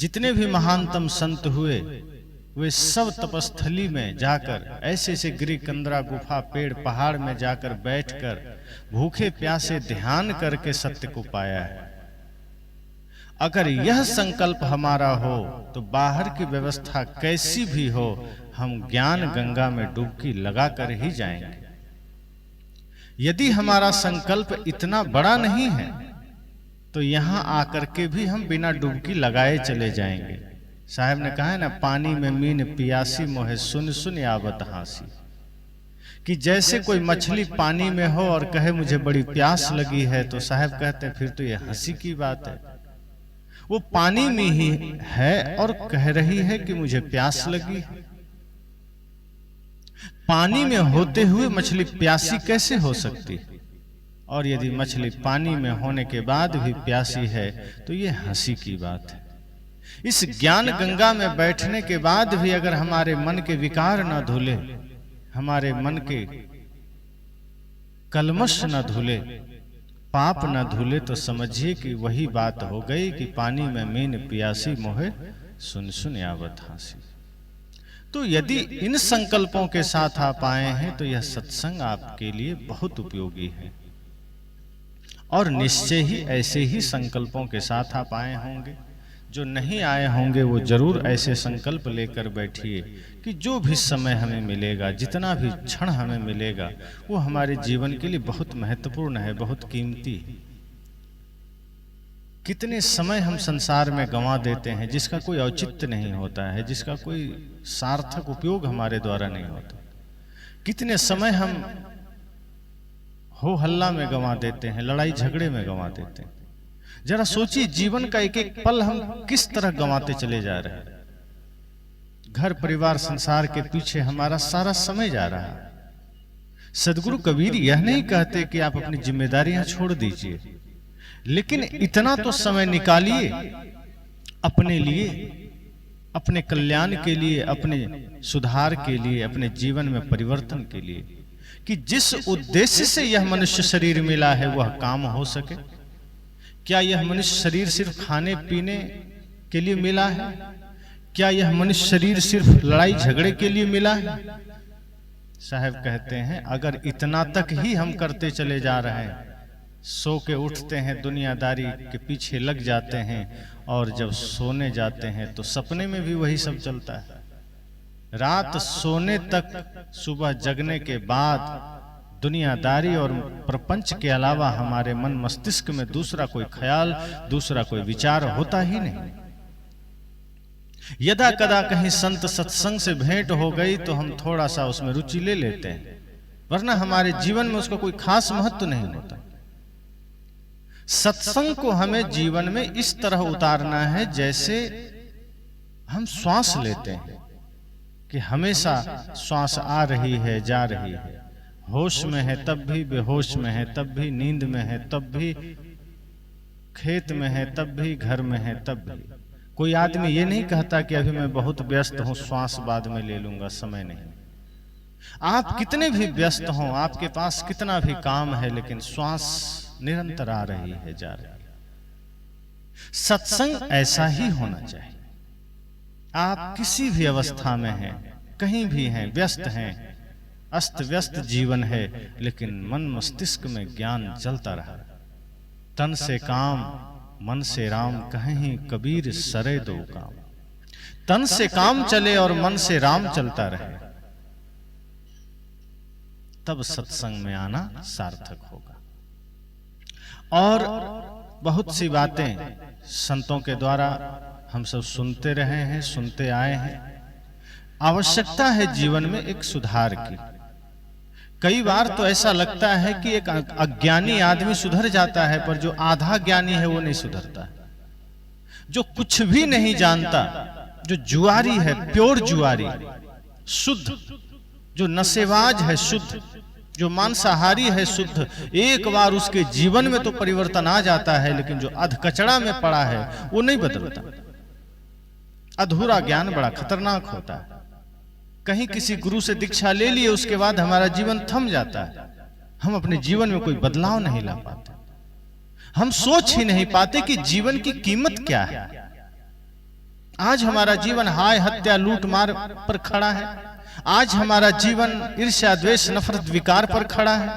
जितने भी महानतम संत हुए वे सब तपस्थली में जाकर ऐसे ऐसे गिरि कंदरा गुफा पेड़ पहाड़ में जाकर बैठकर भूखे प्यासे ध्यान करके सत्य को पाया है। अगर यह संकल्प हमारा हो तो बाहर की व्यवस्था कैसी भी हो, हम ज्ञान गंगा में डुबकी लगाकर ही जाएंगे। यदि हमारा संकल्प इतना बड़ा नहीं है तो यहां आकर के भी हम बिना डुबकी लगाए चले जाएंगे। साहब ने कहा है ना, पानी में मीन पियासी मोहे सुन सुन आवत हासी, कि जैसे कोई मछली पानी में हो और कहे मुझे बड़ी प्यास लगी है, तो साहब कहते हैं फिर तो ये हंसी की बात है। वो पानी में ही है और कह रही है कि मुझे प्यास लगी है। पानी में होते हुए मछली प्यासी कैसे हो सकती है? और यदि मछली पानी में होने के बाद भी प्यासी है तो ये हंसी की बात है। इस ज्ञान गंगा में बैठने के बाद भी अगर हमारे मन के विकार न धुले, हमारे मन के कलमश न धुले, पाप न धुले, तो समझिए कि वही बात हो गई कि पानी में मीन पियासी मोहे सुन सुन आवत हासी। तो यदि इन संकल्पों के साथ आप आए हैं तो यह सत्संग आपके लिए बहुत उपयोगी है। और निश्चय ही ऐसे ही संकल्पों के साथ आप आए होंगे। जो नहीं आए होंगे वो जरूर ऐसे संकल्प लेकर बैठिए कि जो भी समय हमें मिलेगा, जितना भी क्षण हमें मिलेगा, वो हमारे जीवन के लिए बहुत महत्वपूर्ण है, बहुत कीमती है। कितने समय हम संसार में गंवा देते हैं जिसका कोई औचित्य नहीं होता है, जिसका कोई सार्थक उपयोग हमारे द्वारा नहीं होता। कितने समय हम हो हल्ला में गंवा देते हैं, लड़ाई झगड़े में गंवा देते हैं। जरा सोचिए, जीवन का एक एक पल हम किस तरह गंवाते चले जा रहे हैं। घर परिवार संसार के पीछे हमारा सारा समय जा रहा है। सदगुरु कबीर यह नहीं कहते कि आप अपनी जिम्मेदारियां छोड़ दीजिए, लेकिन इतना तो समय निकालिए अपने लिए, अपने कल्याण के लिए, अपने सुधार के लिए, अपने जीवन में परिवर्तन के लिए, कि जिस उद्देश्य से यह मनुष्य शरीर मिला है वह काम हो सके। क्या यह मनुष्य शरीर सिर्फ खाने पीने के लिए मिला है? क्या यह मनुष्य शरीर सिर्फ लड़ाई झगड़े के लिए मिला है? साहब कहते हैं अगर इतना तक ही हम करते चले जा रहे हैं, सो के उठते हैं, दुनियादारी के पीछे लग जाते हैं, और जब सोने जाते हैं तो सपने में भी वही सब चलता है। रात सोने तक, सुबह जगने के बाद दुनियादारी और प्रपंच के अलावा हमारे मन मस्तिष्क में दूसरा कोई ख्याल, दूसरा कोई विचार होता ही नहीं। यदा कदा कहीं संत सत्संग से भेंट हो गई तो हम थोड़ा सा उसमें रुचि ले लेते हैं, वरना हमारे जीवन में उसका कोई खास महत्व नहीं होता। सत्संग को हमें जीवन में इस तरह उतारना है जैसे हम श्वास लेते हैं, कि हमेशा श्वास आ रही है, जा रही है, होश में है तब भी, बेहोश में है तब भी, नींद में है तब भी, खेत में है तब भी, घर में है तब भी। कोई आदमी ये नहीं कहता कि अभी मैं बहुत व्यस्त हूं, श्वास बाद में ले लूंगा, समय नहीं। आप कितने भी व्यस्त हों, आपके पास कितना भी काम है, लेकिन श्वास निरंतर आ रही है, जा रही है। सत्संग ऐसा ही होना चाहिए। आप किसी भी अवस्था में हैं, कहीं भी हैं, व्यस्त हैं, अस्त व्यस्त जीवन है, लेकिन मन मस्तिष्क में ज्ञान चलता रहा। तन से काम, मन से राम, कहीं कबीर सरे दो काम। तन से काम चले और मन से राम चलता रहे, तब सत्संग में आना सार्थक होगा। और बहुत सी बातें संतों के द्वारा हम सब सुनते रहे हैं, सुनते आए हैं। आवश्यकता है जीवन में एक सुधार की। कई बार तो ऐसा लगता है कि एक अज्ञानी आदमी सुधर जाता है, पर जो आधा ज्ञानी है वो नहीं सुधरता। जो कुछ भी नहीं जानता, जो जुआरी है, प्योर जुआरी, शुद्ध, जो नशेबाज है शुद्ध, जो मांसाहारी है शुद्ध, एक बार उसके जीवन में तो परिवर्तन आ जाता है, लेकिन जो अधकचरा में पड़ा है वो नहीं बदलता। अधूरा ज्ञान बड़ा खतरनाक होता है। कहीं किसी गुरु से दीक्षा ले लिए, उसके बाद हमारा जीवन थम जाता है। हम अपने जीवन में कोई बदलाव नहीं ला पाते। हम सोच ही नहीं पाते कि जीवन की कीमत क्या है। आज हमारा जीवन हाय हत्या लूट मार पर खड़ा है। आज हमारा जीवन ईर्ष्या द्वेष नफरत विकार पर खड़ा है।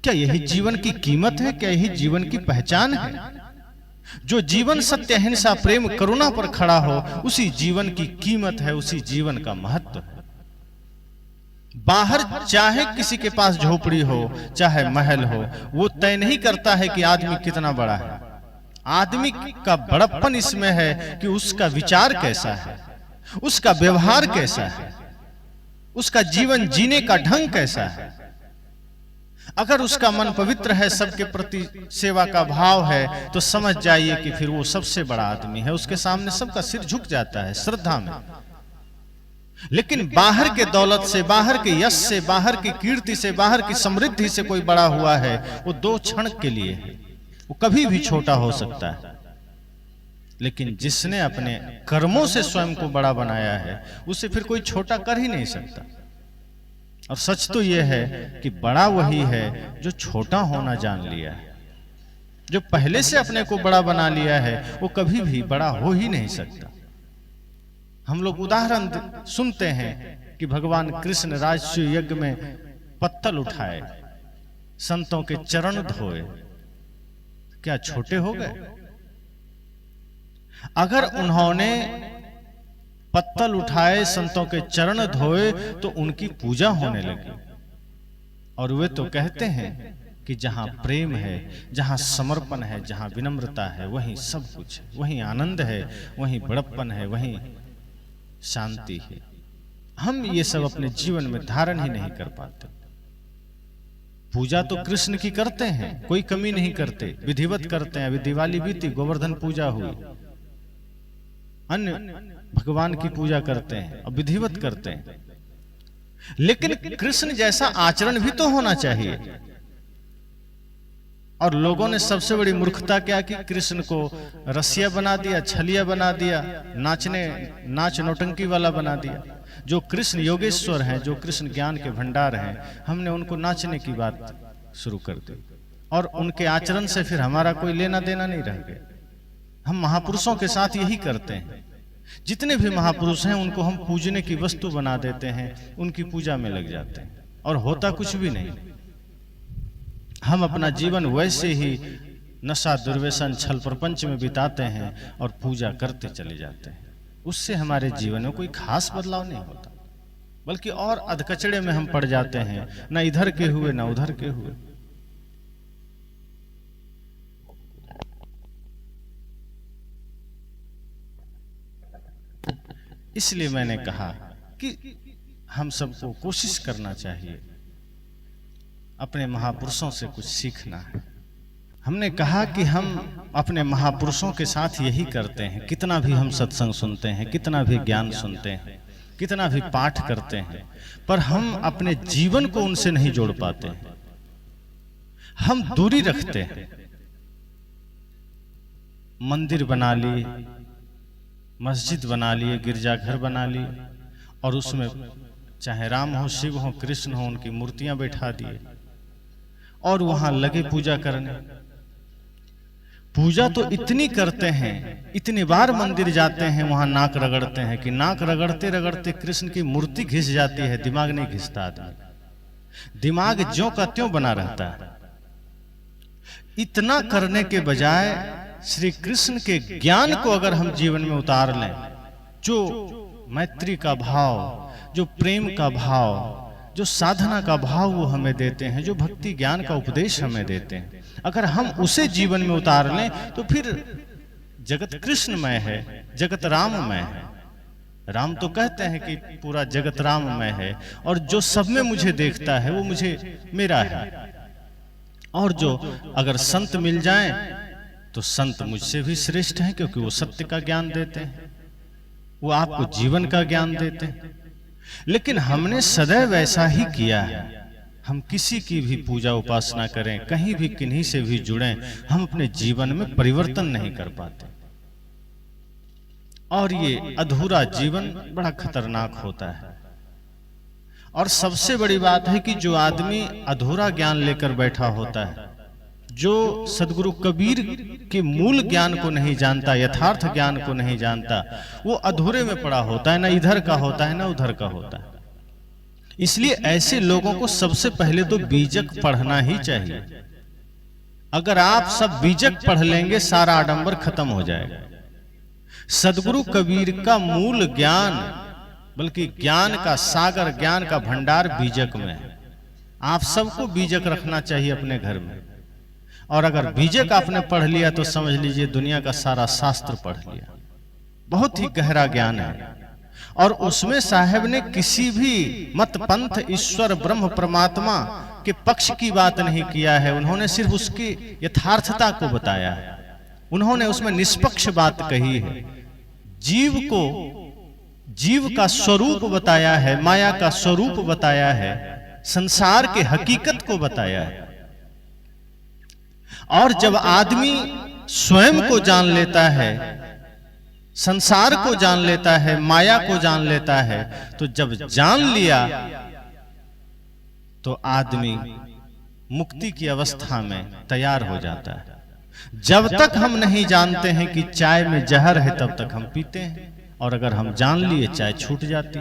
क्या यही जीवन की कीमत है? क्या यही जीवन की पहचान है? जो जीवन सत्य अहिंसा प्रेम करुणा पर खड़ा हो, उसी जीवन की कीमत है, उसी जीवन का महत्व है। बाहर चाहे किसी के पास झोपड़ी हो, चाहे महल हो, वो तय नहीं करता है कि आदमी कितना बड़ा है। आदमी का बड़प्पन इसमें है कि उसका विचार कैसा है, उसका व्यवहार कैसा है, उसका जीवन जीने का ढंग कैसा है। अगर उसका मन पवित्र है, सबके प्रति सेवा का भाव है, तो समझ जाइए कि फिर वो सबसे बड़ा आदमी है। उसके सामने सबका सिर झुक जाता है श्रद्धा में। लेकिन बाहर के दौलत से, बाहर के यश से, बाहर की कीर्ति से, बाहर की समृद्धि से कोई बड़ा हुआ है, वो 2 क्षण के लिए है, वो कभी भी छोटा हो सकता है। लेकिन जिसने अपने कर्मों से स्वयं को बड़ा बनाया है, उसे फिर कोई छोटा कर ही नहीं सकता। और सच तो यह है कि बड़ा वही है जो छोटा होना जान लिया है। जो पहले से अपने को बड़ा बना लिया है, वो कभी भी बड़ा हो ही नहीं सकता। हम लोग उदाहरण सुनते हैं कि भगवान कृष्ण राजसूय यज्ञ में पत्तल उठाए, संतों के चरण धोए, क्या छोटे हो गए? अगर उन्होंने पत्तल उठाए, संतों के चरण धोए, तो उनकी पूजा होने लगी। और वे तो कहते हैं कि जहां प्रेम है, जहां समर्पण है, जहां विनम्रता है, वहीं सब कुछ है, वहीं आनंद है, वहीं बड़प्पन है, वहीं शांति है। हम ये सब अपने जीवन में धारण ही नहीं कर पाते। पूजा तो कृष्ण की करते हैं, कोई कमी नहीं करते, विधिवत करते हैं। अभी दिवाली बीती, गोवर्धन पूजा हुई, अन्य भगवान की पूजा करते हैं और विधिवत करते हैं। लेकिन कृष्ण जैसा आचरण भी तो होना चाहिए। और लोगों ने सबसे बड़ी मूर्खता क्या की? कृष्ण को रसिया बना दिया, छलिया बना दिया, नाच नौटंकी वाला बना दिया। जो कृष्ण योगेश्वर हैं, जो कृष्ण ज्ञान के भंडार हैं, हमने उनको नाचने की बात शुरू कर दी। और उनके आचरण से फिर हमारा कोई लेना देना नहीं रह गया। हम महापुरुषों के साथ यही करते हैं। जितने भी महापुरुष हैं, उनको हम पूजने की वस्तु बना देते हैं, उनकी पूजा में लग जाते हैं, और होता कुछ भी नहीं। हम अपना जीवन वैसे ही नशा दुर्व्यसन छल प्रपंच में बिताते हैं और पूजा करते चले जाते हैं। उससे हमारे जीवन में कोई खास बदलाव नहीं होता, बल्कि और अधकचड़े में हम पड़ जाते हैं, न इधर के हुए न उधर के हुए। इसलिए मैंने कहा कि हम सबको कोशिश करना चाहिए, अपने महापुरुषों से कुछ सीखना है। हमने कहा कि हम अपने महापुरुषों के साथ यही करते हैं। कितना भी हम सत्संग सुनते हैं, कितना भी ज्ञान सुनते हैं, कितना भी पाठ करते हैं, पर हम अपने जीवन को उनसे नहीं जोड़ पाते हैं। हम दूरी रखते हैं। मंदिर बना लिए, मस्जिद बना लिए, गिरजाघर बना लिए, और उसमें चाहे राम हो, शिव हो, कृष्ण हो, उनकी मूर्तियां बैठा दिए और वहां लगे पूजा करने। पूजा तो इतनी करते हैं, इतनी बार मंदिर जाते हैं, वहां नाक रगड़ते हैं कि नाक रगड़ते रगड़ते कृष्ण की मूर्ति घिस जाती है, दिमाग नहीं घिसता आदमी। दिमाग ज्यों का त्यों बना रहता है। इतना करने के बजाय श्री कृष्ण के ज्ञान को अगर हम जीवन में उतार लें, जो मैत्री का भाव, जो प्रेम का भाव, जो साधना का भाव वो हमें देते हैं, जो भक्ति ज्ञान का उपदेश हमें देते हैं, अगर हम उसे जीवन में उतार लें, तो फिर जगत कृष्णमय है, जगत राममय है। राम तो कहते हैं कि पूरा जगत राममय है, और जो सब में मुझे देखता है वो मुझे मेरा है। और जो अगर संत मिल जाएं तो संत मुझसे भी श्रेष्ठ हैं, क्योंकि वो सत्य का ज्ञान देते हैं, वो आपको जीवन का ज्ञान देते हैं। लेकिन हमने सदैव ऐसा ही किया है। हम किसी की भी पूजा उपासना करें, कहीं भी किन्हीं से भी जुड़ें, हम अपने जीवन में परिवर्तन नहीं कर पाते। और ये अधूरा जीवन बड़ा खतरनाक होता है। और सबसे बड़ी बात है कि जो आदमी अधूरा ज्ञान लेकर बैठा होता है, जो सदगुरु कबीर के मूल ज्ञान को नहीं जानता, यथार्थ ज्ञान को नहीं जानता, वो अधूरे में पड़ा होता है, ना इधर का होता है ना उधर का होता है। इसलिए ऐसे लोगों को सबसे पहले तो बीजक पढ़ना ही चाहिए। अगर आप सब बीजक पढ़ लेंगे सारा आडंबर खत्म हो जाएगा। सदगुरु कबीर का मूल ज्ञान, बल्कि ज्ञान का सागर, ज्ञान का भंडार बीजक में है। आप सबको बीजक रखना चाहिए अपने घर में। और अगर बीजक आपने पढ़ लिया तो समझ लीजिए दुनिया का सारा शास्त्र पढ़ लिया। बहुत ही गहरा ज्ञान है। और उसमें साहब ने किसी भी मत पंथ, ईश्वर, ब्रह्म, परमात्मा के पक्ष की बात नहीं किया है। उन्होंने सिर्फ उसकी यथार्थता को बताया है। उन्होंने उसमें निष्पक्ष बात कही है। जीव को, जीव का स्वरूप बताया है, माया का स्वरूप बताया है, संसार के हकीकत को बताया है। और जब आदमी स्वयं को जान लेता है, संसार को जान लेता है, माया को जान लेता है, तो जब जान लिया तो आदमी मुक्ति की अवस्था में तैयार हो जाता है। जब तक हम नहीं जानते हैं कि चाय में जहर है तब तक हम पीते हैं, और अगर हम जान लिए चाय छूट जाती।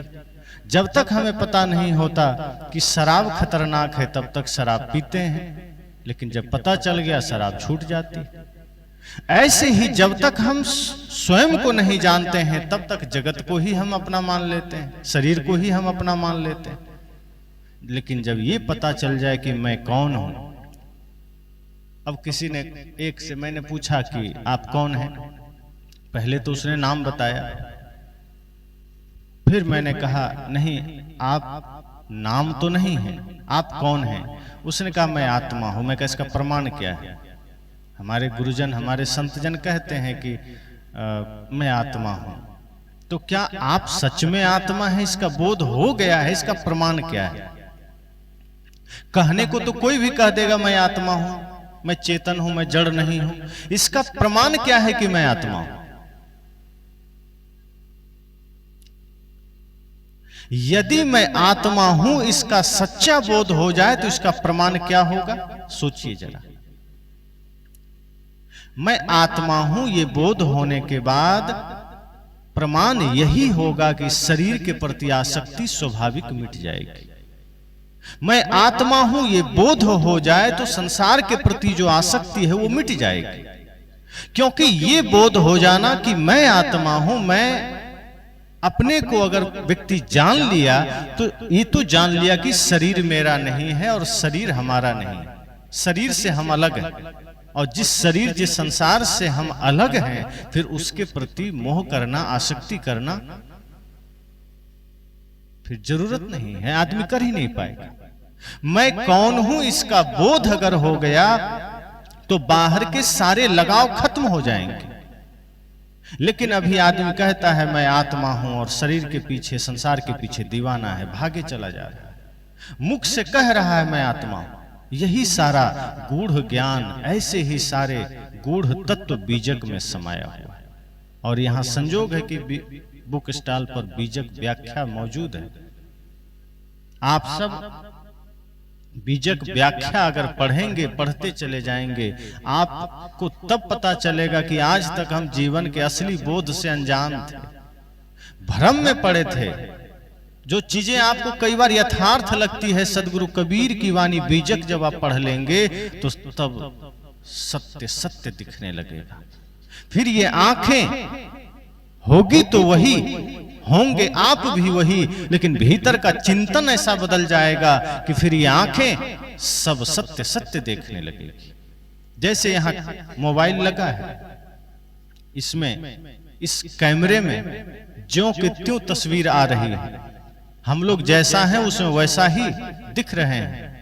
जब तक हमें पता नहीं होता कि शराब खतरनाक है तब तक शराब पीते हैं, लेकिन जब पता चल गया शराब छूट जाती। ऐसे ही जब तक हम स्वयं को नहीं जानते हैं तब तक जगत को ही हम अपना मान लेते हैं, शरीर को ही हम अपना मान लेते हैं। लेकिन जब ये पता चल जाए कि मैं कौन हूं, अब किसी ने, एक से मैंने पूछा कि आप कौन हैं, पहले तो उसने नाम बताया, फिर मैंने कहा नहीं आप नाम तो नहीं है, आप कौन हैं? उसने कहा मैं आत्मा हूं। मैं कहा इसका प्रमाण क्या है? हमारे गुरुजन, हमारे संतजन कहते हैं कि मैं आत्मा हूं। तो क्या आप सच में आत्मा है? इसका बोध हो गया है, इसका प्रमाण क्या है? कहने को तो कोई भी कह देगा मैं आत्मा हूं, मैं चेतन हूं, मैं जड़ नहीं हूं। इसका प्रमाण क्या है कि मैं आत्मा हूं? यदि मैं आत्मा हूं इसका सच्चा बोध हो जाए तो इसका प्रमाण क्या होगा? सोचिए जरा। मैं आत्मा हूं ये बोध होने के बाद प्रमाण यही होगा कि शरीर के प्रति आसक्ति स्वाभाविक मिट जाएगी। मैं आत्मा हूं ये बोध हो जाए तो संसार के प्रति जो आसक्ति है वो मिट जाएगी। क्योंकि ये बोध हो जाना कि मैं आत्मा हूं, मैं अपने को अगर व्यक्ति जान लिया तो ये तो जान लिया कि शरीर मेरा नहीं है और शरीर हमारा नहीं है। शरीर से हम अलग हैं, और जिस शरीर, जिस संसार से हम अलग हैं, फिर उसके प्रति मोह करना, आसक्ति करना फिर जरूरत नहीं है, आदमी कर ही नहीं पाएगा। मैं कौन हूं इसका बोध अगर हो गया तो बाहर के सारे लगाव खत्म हो जाएंगे। लेकिन अभी आदमी कहता है मैं आत्मा हूं और शरीर के पीछे, संसार के पीछे दीवाना है, भागे चला जा रहा है। मुख से कह रहा है मैं आत्मा हूं। यही सारा गूढ़ ज्ञान, ऐसे ही सारे गूढ़ तत्व बीजक में समाया हुआ है। और यहां संजोग है कि बुक स्टॉल पर बीजक व्याख्या मौजूद है। आप सब बीजक व्याख्या अगर पढ़ेंगे, पढ़ते चले जाएंगे, आपको तब पता चलेगा कि आज तक हम जीवन के असली बोध से अनजान थे, भ्रम में पड़े थे। जो चीजें आपको कई बार यथार्थ लगती है, सदगुरु कबीर की वाणी बीजक जब आप पढ़ लेंगे तो तब सत्य सत्य दिखने लगेगा। फिर ये आंखें होगी तो वही, होंगे आप भी वही, लेकिन भीतर का चिंतन ऐसा बदल जाएगा कि फिर ये आंखें सब सत्य सत्य देखने लगेगी। जैसे यहां मोबाइल लगा है, इसमें इस कैमरे में ज्यों की त्यों तस्वीर आ रही है। हम लोग जैसा हैं उसमें वैसा ही दिख रहे हैं,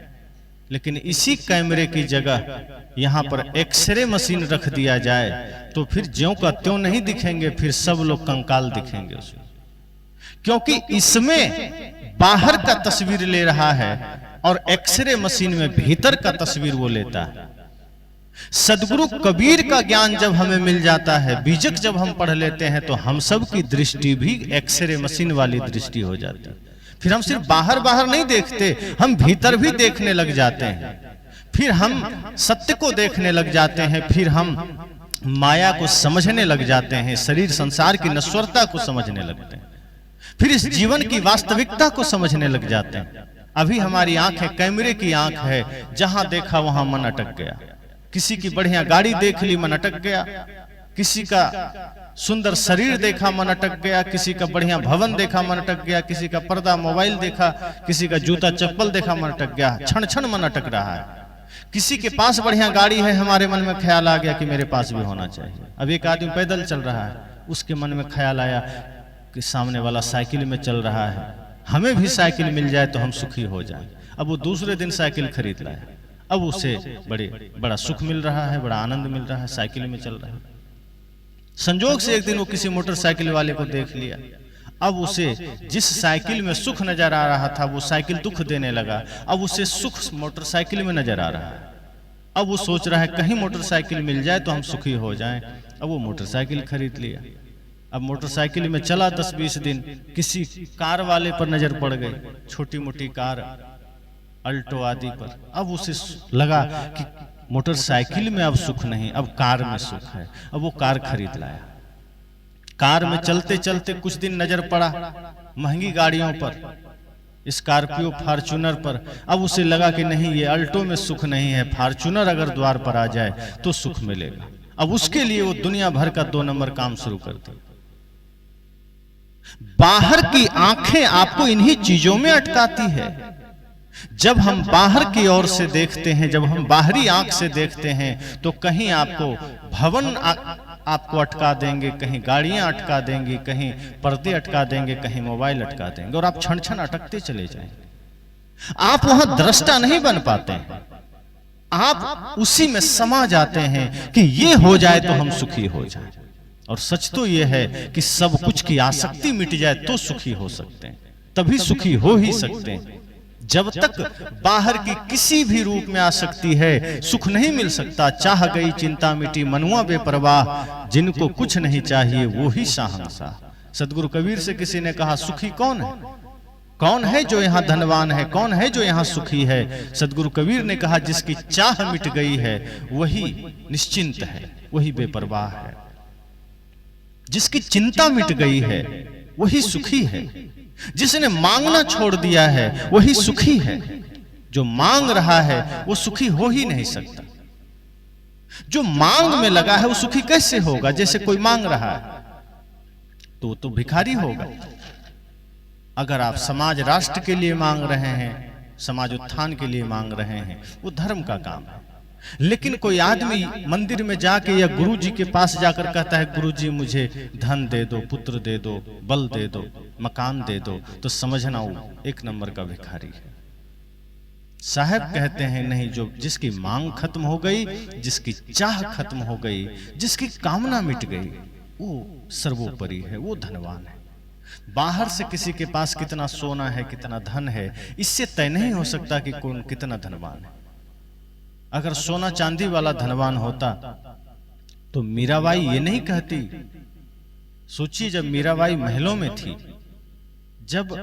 लेकिन इसी कैमरे की जगह यहां पर एक्सरे मशीन रख दिया जाए तो फिर ज्यों का त्यों नहीं दिखेंगे, फिर सब लोग कंकाल दिखेंगे उसमें। क्योंकि इसमें बाहर का तस्वीर ले रहा है और एक्सरे मशीन में भीतर का तस्वीर वो लेता है। सदगुरु कबीर का ज्ञान जब हमें मिल जाता है, बीजक जब हम पढ़ लेते हैं, तो हम सब की दृष्टि भी एक्सरे मशीन वाली दृष्टि हो जाती है। फिर हम सिर्फ बाहर बाहर नहीं देखते, हम भीतर भी देखने लग जाते हैं। फिर हम सत्य को देखने लग जाते हैं, फिर हम माया को समझने लग जाते हैं, शरीर संसार की नश्वरता को समझने लगते हैं, फिर इस जीवन की वास्तविकता को समझने लग जाते हैं। अभी हमारी आंख है, कैमरे की आंख है, जहां देखा वहां मन अटक गया। किसी की बढ़िया गाड़ी देख ली, मन अटक गया। किसी का सुंदर शरीर देखा, मन अटक गया। किसी का बढ़िया भवन देखा, मन अटक गया। किसी का पर्दा मोबाइल देखा, किसी का जूता चप्पल देखा, मन अटक गया। क्षण क्षण मन अटक रहा है। किसी के पास बढ़िया गाड़ी है, हमारे मन में ख्याल आ गया कि मेरे पास भी होना चाहिए। अब एक आदमी पैदल चल रहा है, उसके मन में ख्याल आया कि सामने वाला साइकिल में चल रहा है, हमें भी साइकिल मिल जाए तो हम सुखी हो जाए। अब वो दूसरे दिन साइकिल खरीद लाया, अब उसे बड़ा सुख मिल रहा है, बड़ा आनंद मिल रहा है, साइकिल में चल रहा है। संजोग से एक दिन वो किसी मोटरसाइकिल वाले को देख लिया, अब उसे जिस साइकिल में सुख नजर आ रहा था वो साइकिल दुख देने लगा। अब उसे सुख मोटरसाइकिल में नजर आ रहा है। अब वो सोच रहा है कहीं मोटरसाइकिल मिल जाए तो हम सुखी हो जाएं। अब वो मोटरसाइकिल खरीद लिया। अब मोटरसाइकिल में चला 10-20 दिन, किसी कार वाले पर नजर पड़ गई, छोटी मोटी कार, अल्टो आदि पर। अब उसे लगा कि मोटरसाइकिल में अब सुख नहीं, अब कार में सुख है। अब वो कार खरीद लाया। कार में चलते चलते कुछ दिन नजर पड़ा महंगी गाड़ियों पर, स्कॉर्पियो, फॉर्च्यूनर पर। अब उसे लगा कि नहीं, ये अल्टो में सुख नहीं है, फॉर्च्यूनर अगर द्वार पर आ जाए तो सुख मिलेगा। अब उसके लिए वो दुनिया भर का 2 नंबर काम शुरू कर दिया। बाहर की आंखें आपको इन्हीं चीजों में अटकाती है। जब हम बाहर की ओर से देखते हैं, जब हम बाहरी आंख से देखते हैं, तो कहीं आपको भवन आपको अटका देंगे, कहीं गाड़ियां अटका देंगी, कहीं पर्दे अटका देंगे, कहीं मोबाइल अटका देंगे, और आप क्षण क्षण अटकते चले जाएंगे। आप वहां दृष्टा नहीं बन पाते हैं, आप उसी में समा जाते हैं कि ये हो जाए तो हम सुखी हो जाए। और सच तो ये है कि सब कुछ की आसक्ति मिट जाए तो सुखी हो सकते हैं, तभी सुखी हो ही सकते हैं। जब तक बाहर की किसी भी रूप में आसक्ति है, सुख नहीं मिल सकता। चाह गई चिंता मिटी, मनुआ बेपरवाह, जिनको कुछ नहीं चाहिए वो ही शाहंशाह। सदगुरु कबीर से किसी ने कहा, सुखी कौन है? कौन है जो यहाँ धनवान है? कौन है जो यहाँ सुखी है? सदगुरु कबीर ने कहा, जिसकी चाह मिट गई है वही निश्चिंत है, वही बेपरवाह है। जिसकी चिंता मिट गई है वही सुखी है। जिसने मांगना छोड़ दिया है वही सुखी है। जो मांग रहा है वो सुखी हो ही नहीं सकता। जो मांग में लगा है वो सुखी कैसे होगा? जैसे कोई मांग रहा है तो वो तो भिखारी होगा। अगर आप समाज राष्ट्र के लिए मांग रहे हैं, समाज उत्थान के लिए मांग रहे हैं, वो धर्म का काम है। लेकिन कोई आदमी मंदिर में जाके या गुरु जी के पास जाकर कहता है, गुरु जी मुझे धन दे दो, पुत्र दे दो, बल दे दो, मकान दे दो, तो समझना वो 1 नंबर का भिखारी है। साहब कहते हैं नहीं, जो जिसकी मांग खत्म हो गई, जिसकी चाह खत्म हो गई, जिसकी कामना मिट गई, वो सर्वोपरि है, वो धनवान है। बाहर से किसी के पास कितना सोना है, कितना धन है, इससे तय नहीं हो सकता कि कौन कितना धनवान है। अगर सोना चांदी वाला धनवान होता तो मीराबाई ये नहीं कहती। सोचिए, जब मीराबाई महलों में थी, जब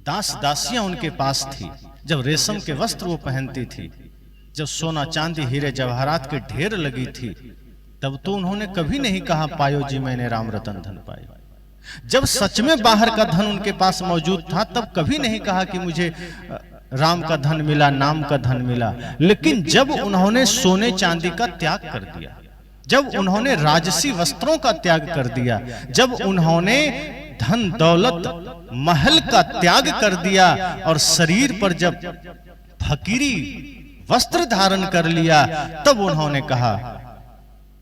दास दासियां उनके पास थी, जब रेशम के वस्त्र वो पहनती थी, जब सोना चांदी हीरे जवाहरात के ढेर लगी थी, तब तो उन्होंने कभी नहीं कहा, पायो जी मैंने राम रतन धन पायो। जब सच में बाहर का धन उनके पास मौजूद था, तब कभी नहीं कहा कि मुझे राम का धन मिला, नाम का धन मिला। लेकिन जब उन्होंने सोने चांदी का त्याग कर दिया, जब उन्होंने राजसी वस्त्रों का त्याग कर दिया, जब उन्होंने धन दौलत महल का त्याग कर दिया और शरीर पर जब फकीरी वस्त्र धारण कर लिया, तब उन्होंने कहा,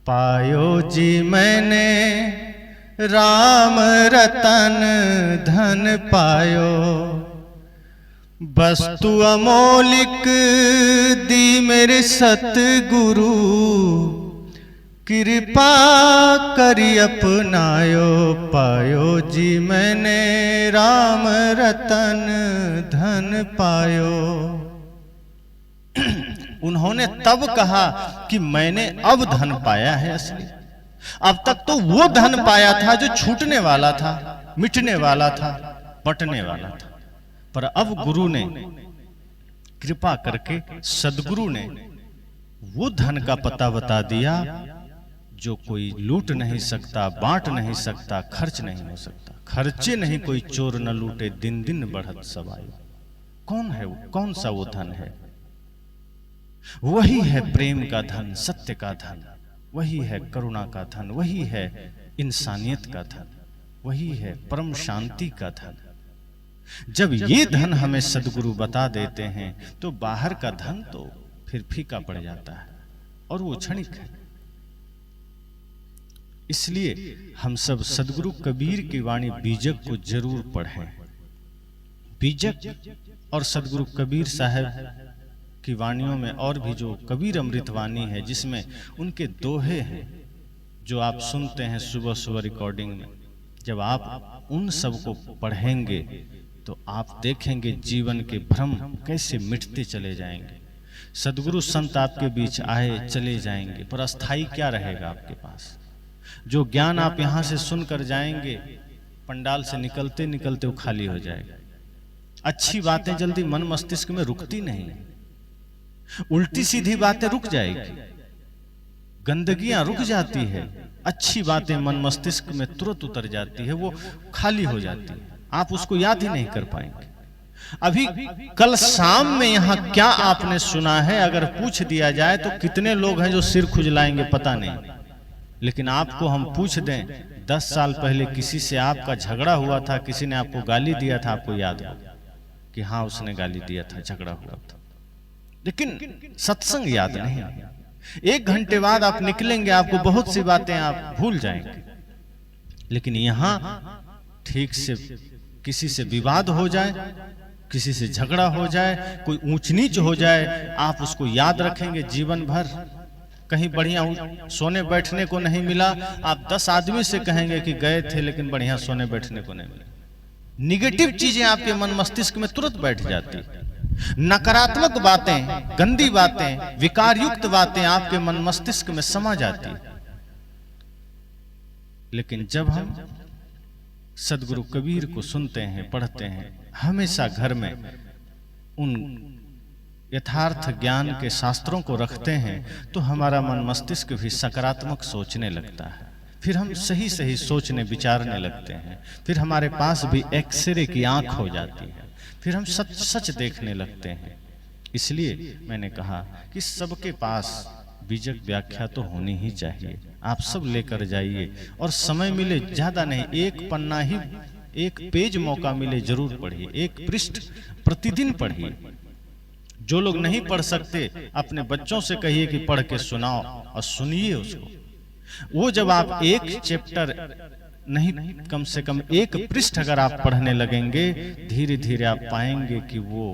पायो जी मैंने राम रतन धन पायो, वस्तु अमोलिक दी मेरे सतगुरु, कृपा करी अपनायो, पायो जी मैंने राम रतन धन पायो। उन्होंने तब कहा कि मैंने अब धन पाया है असली। अब तक तो वो धन पाया था जो छूटने वाला था, मिटने वाला था, बटने वाला था। पर अब गुरु ने कृपा करके सदगुरु ने वो धन का पता बता दिया जो कोई लूट नहीं सकता, बांट नहीं सकता, खर्च नहीं हो सकता। खर्चे नहीं कोई चोर न लूटे, दिन दिन बढ़त सवाई। कौन है वो? कौन सा वो धन है? वही है प्रेम का धन, सत्य का धन, वही है करुणा का धन, वही है इंसानियत का धन, वही है परम शांति का धन। जब ये धन हमें सदगुरु बता देते हैं तो बाहर का धन तो फिर फीका पड़ जाता है और वो क्षणिक है। इसलिए हम सब सदगुरु कबीर की वाणी बीजक को जरूर पढ़ें। बीजक और सदगुरु कबीर साहब की वाणियों में और भी जो कबीर अमृत वाणी है, जिसमें उनके दोहे हैं जो आप सुनते हैं सुबह सुबह रिकॉर्डिंग में, जब आप उन सब को पढ़ेंगे तो आप देखेंगे जीवन के भ्रम कैसे मिटते चले जाएंगे। सदगुरु संत आपके बीच आए चले जाएंगे, पर अस्थाई क्या रहेगा आपके पास? जो ज्ञान आप यहां से सुनकर जाएंगे, पंडाल से निकलते निकलते वो खाली हो जाएगा। अच्छी बातें जल्दी मन मस्तिष्क में रुकती नहीं, उल्टी सीधी बातें रुक जाएगी, गंदगियां रुक जाती है, अच्छी बातें मन मस्तिष्क में तुरंत उतर जाती है, वो खाली हो जाती है, आप उसको याद ही नहीं कर पाएंगे। अभी कल शाम में यहां क्या आपने सुना है अगर पूछ दिया जाए तो कितने लोग हैं जो सिर खुजलाएंगे पता नहीं। लेकिन आपको हम पूछ दें 10 साल पहले किसी से आपका झगड़ा हुआ था, किसी ने आपको गाली दिया था, आपको याद हो कि हाँ उसने गाली दिया था, झगड़ा हुआ था, लेकिन सत्संग याद नहीं। 1 घंटे बाद आप निकलेंगे, आपको बहुत सी बातें आप भूल जाएंगे। लेकिन यहां ठीक से किसी से विवाद हो जाए, किसी से झगड़ा हो जाए, कोई ऊंच नीच हो जाए, आप उसको याद रखेंगे जीवन भर। कहीं बढ़िया सोने बैठने को नहीं मिला, आप 10 आदमी से कहेंगे कि गए थे लेकिन बढ़िया सोने बैठने को नहीं मिला। निगेटिव चीजें आपके मन मस्तिष्क में तुरंत बैठ जाती, नकारात्मक बातें, गंदी बातें, विकार युक्त बातें आपके मन मस्तिष्क में समा जाती। लेकिन जब हम सदगुरु कबीर को सुनते हैं, पढ़ते हैं, हमेशा घर में उन यथार्थ ज्ञान के शास्त्रों को रखते हैं तो हमारा मन मस्तिष्क भी सकारात्मक सोचने लगता है। फिर हम सही सही सोचने विचारने लगते हैं, फिर हमारे पास भी एक्सरे की आंख हो जाती है, फिर हम सच सच देखने लगते हैं। इसलिए मैंने कहा कि सबके पास बीजक व्याख्या तो होनी ही चाहिए। आप सब लेकर जाइए और समय मिले, ज्यादा नहीं, 1 पन्ना ही, 1 पेज मौका मिले जरूर पढ़िए, 1 पृष्ठ प्रतिदिन पढ़िए। जो लोग नहीं पढ़ सकते अपने बच्चों से कहिए कि पढ़ के सुनाओ और सुनिए उसको। वो जब आप 1 चैप्टर नहीं, कम से कम 1 पृष्ठ अगर आप पढ़ने लगेंगे, धीरे धीरे आप पाएंगे कि वो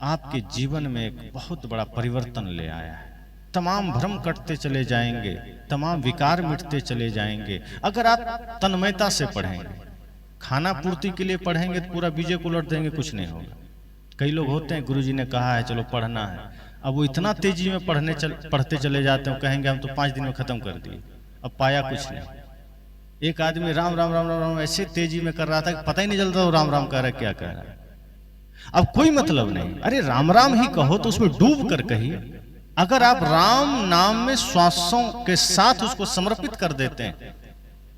आपके जीवन में एक बहुत बड़ा परिवर्तन ले आया है। तमाम भ्रम कटते चले जाएंगे, तमाम विकार मिटते चले जाएंगे अगर आप तन्मयता से पढ़ेंगे। खाना पूर्ति के लिए पढ़ेंगे तो पूरा बीजे को उलट देंगे, कुछ नहीं होगा। कई लोग होते हैं गुरुजी ने कहा है चलो पढ़ना है, अब वो इतना तेजी में पढ़ते चले जाते हैं, कहेंगे हम तो 5 दिन में खत्म कर दिए, अब पाया कुछ नहीं। एक आदमी राम राम राम राम राम ऐसे तेजी में कर रहा था कि पता ही नहीं चलता वो राम राम कह रहा है क्या कह रहा है। अब कोई मतलब नहीं, अरे राम राम ही कहो तो उसमें डूब कर कहिए। अगर आप राम नाम में श्वासों के साथ उसको समर्पित कर देते हैं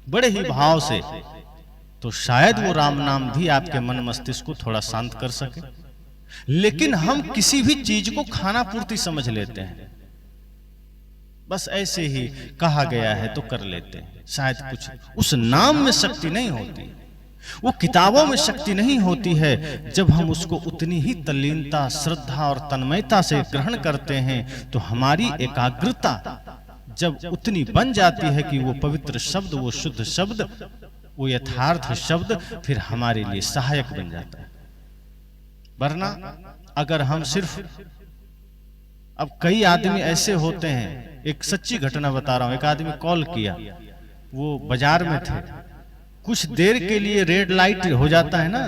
बड़े ही भाव से, तो शायद वो राम नाम भी आपके मन मस्तिष्क को थोड़ा शांत कर सके। लेकिन हम किसी भी चीज को खाना पूर्ति समझ लेते हैं, बस ऐसे ही कहा गया है तो कर लेते हैं। शायद कुछ उस नाम में शक्ति नहीं होती, वो किताबों में शक्ति नहीं होती है। जब हम उसको उतनी ही तल्लीनता, श्रद्धा और तन्मयता से ग्रहण करते हैं तो हमारी एकाग्रता जब उतनी बन जाती है कि वो पवित्र शब्द, वो शुद्ध शब्द, वो यथार्थ शब्द फिर हमारे लिए सहायक बन जाता है। वरना अगर हम सिर्फ, अब कई आदमी ऐसे होते हैं, एक सच्ची घटना बता रहा हूं, एक आदमी कॉल किया, वो बाजार में थे, कुछ देर के लिए रेड लाइट हो जाता है ना,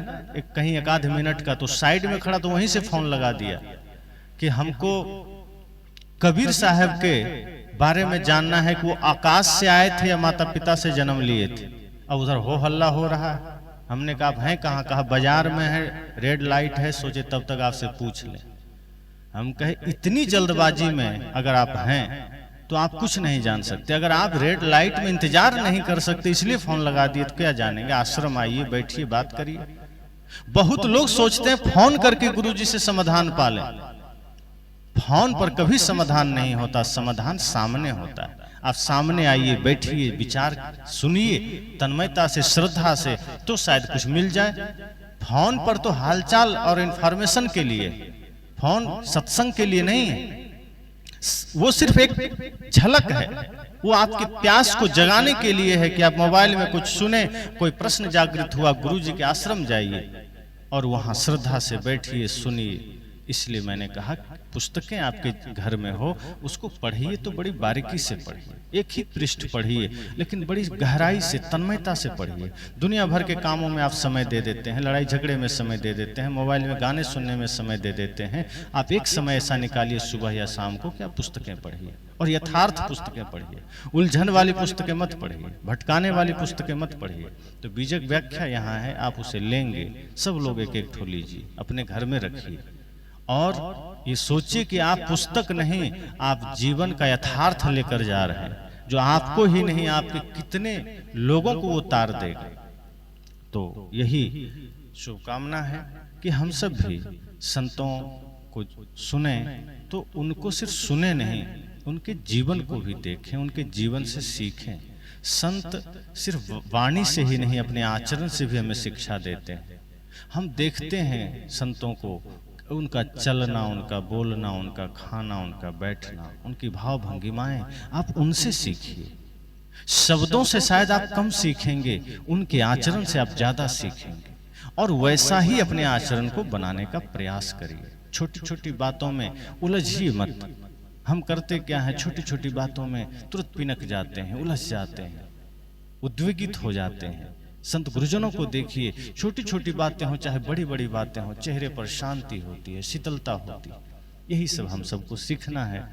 कहीं 1 आध मिनट का, तो साइड में खड़ा तो वहीं से फोन लगा दिया कि हमको कबीर साहब के बारे में जानना है कि वो आकाश से आए थे या माता पिता से जन्म लिए थे। अब उधर हो हल्ला हो रहा है। हमने कहा हैं कहाँ? कहा बाजार में है, रेड लाइट है, सोचे तब तक आपसे पूछ ले। हम कहे इतनी जल्दबाजी में अगर आप हैं तो आप कुछ नहीं जान सकते। अगर आप रेड लाइट में इंतजार नहीं कर सकते इसलिए फोन लगा दिए तो क्या जानेंगे। आश्रम आइए, बैठिए, बात करिए। बहुत लोग सोचते हैं फोन करके गुरुजी से समाधान पा लें। फोन पर कभी समाधान नहीं होता, समाधान सामने होता है। आप सामने आइए, बैठिए, विचार सुनिए तन्मयता से, श्रद्धा से, तो शायद कुछ मिल जाए। फोन पर तो हालचाल और इंफॉर्मेशन के लिए, फोन सत्संग के लिए नहीं है। वो सिर्फ एक झलक है, वो आपकी प्यास को जगाने के लिए है कि आप मोबाइल में कुछ सुने, कोई प्रश्न जागृत हुआ, गुरुजी के आश्रम जाइए और वहां श्रद्धा से बैठिए, सुनिए। इसलिए मैंने कहा पुस्तकें आपके घर में हो उसको पढ़िए तो बड़ी बारीकी से पढ़िए। एक ही पृष्ठ पढ़िए लेकिन बड़ी गहराई से, तन्मयता से पढ़िए। दुनिया भर के कामों में आप समय दे देते हैं, लड़ाई झगड़े में समय दे देते हैं, मोबाइल में गाने सुनने में समय दे देते हैं। आप एक समय ऐसा निकालिए सुबह या शाम को कि आप पुस्तकें पढ़िए और यथार्थ पुस्तकें पढ़िए। उलझन वाली पुस्तकें मत पढ़िए, भटकाने वाली पुस्तकें मत पढ़िए। तो बीजक व्याख्या यहाँ है, आप उसे लेंगे, सब लोग एक एक ठो लीजिए, अपने घर में रखिए और ये सोचिए कि आप पुस्तक नहीं, आप जीवन का यथार्थ लेकर जा रहे हैं, जो आपको ही नहीं आपके कितने लोगों को वो तार देगा। तो यही शुभकामना है कि हम सब भी संतों को सुने तो उनको सिर्फ सुने नहीं, उनके जीवन को भी देखें, उनके जीवन से सीखें। संत सिर्फ वाणी से ही नहीं, अपने आचरण से भी हमें शिक्षा देते हैं। हम देखते हैं संतों को, उनका चलना, उनका बोलना, उनका खाना, उनका बैठना, उनकी भाव भंगिमाएं, आप उनसे सीखिए। शब्दों से शायद आप कम सीखेंगे, उनके आचरण से आप ज्यादा सीखेंगे और वैसा ही अपने आचरण को बनाने का प्रयास करिए। छोटी छोटी बातों में उलझिए मत। हम करते क्या है, छोटी छोटी बातों में तुरंत पिनक जाते हैं, उलझ जाते हैं, उद्वेगित हो जाते हैं। संत गुरुजनों को देखिए, छोटी छोटी बातें हो चाहे बड़ी बड़ी बातें हो, चेहरे पर शांति होती है, शीतलता होती है। यही सब हम सबको सीखना है।